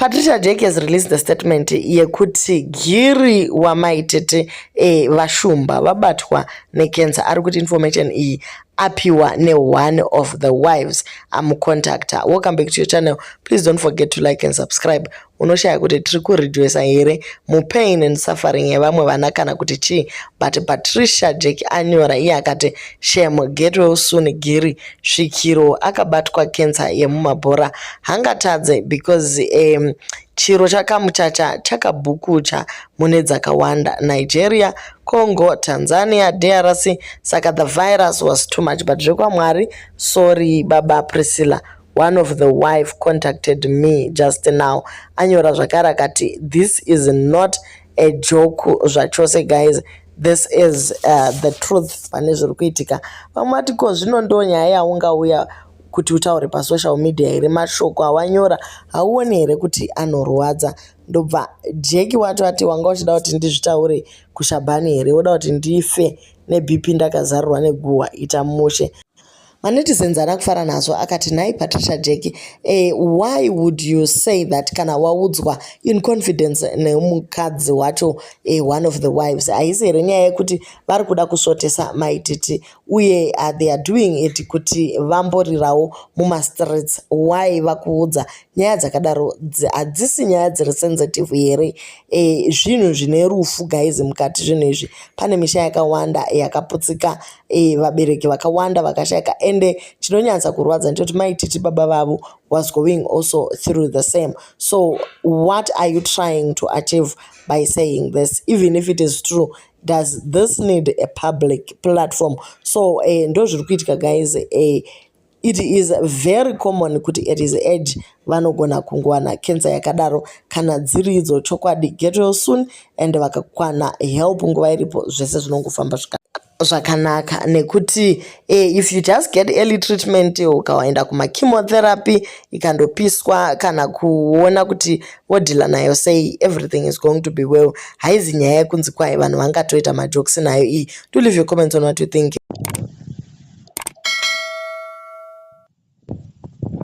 Patricia Jake has released the statement yekuti Giri wamaitete vashumba vabatwa necancer ari kuti information iyi apiwa one of the wives amucontacta. Welcome back to your channel. Please don't forget to like and subscribe. Unoshaya kuti tiri kureducera here mupain and suffering yevamwe vana kana kuti chii, but Patricia Jake anyora iye akati shame get well soon Giri svikiro akabatwa cancer yemumabhora hangatadze because chiro chakamuchacha chakabhukucha mune dzakawanda: Nigeria, Congo, Tanzania, DRC. Saka the virus was too much, but zvekwamwari, sorry baba Priscilla, one of the wife contacted me just now. Anyora zvakare akati this is not a joke zvachose guys, this is the truth pane zviri kuitika. Vamwe vati ko zvino ndo nyaya yaungauya kuti utaure pasocial media here, mashoko awanyora hauoni here kuti anorwadza? Ndobva Jeki wati wanga uchida kuti ndizvitaure kuShabani here, woda kuti ndife neBP ndakazarurwa neguhwa ita mushe. Manetizens ana kufara nazvo akati nai Patricia Jake, why would you say that kana waudzwa in confidence nemukadzi wacho one of the wives? Haisi here nyaya yekuti vari kuda kusotesa maititi uye they are doing it kuti vamborirawo mumastreets? Why vakuudza nyaya dzakadaro? Hadzisi nyaya dziri sensitive here? Zvinhu zvine rufu guys mukati zvinhu izvi. Pane misha yakawanda yakaputsika, vabereki vakawanda vakashayika, ende chinonyatsa kurwadza ndechoti maititi baba vavo was going also through the same. So what are you trying to achieve by saying this? Even if it is true, does this need a public platform? So ndo zviri kuitika guys. It is very common kuti at his age vanogona kungowana cancer yakadaro kana dziri idzo chokwadi. Get well soon and vakakwana help nguva iripo zvese zvinongofamba zvakanaka, nekuti if you just get early treatment ukawaenda kumachemotherapy ikandopiswa kana kuona kuti wodhila nayo sei, everything is going to be well. Haizi nyaya yekunzi kwai vanhu vangatoita majokes nayo iyi. Do leave your comments on what you think.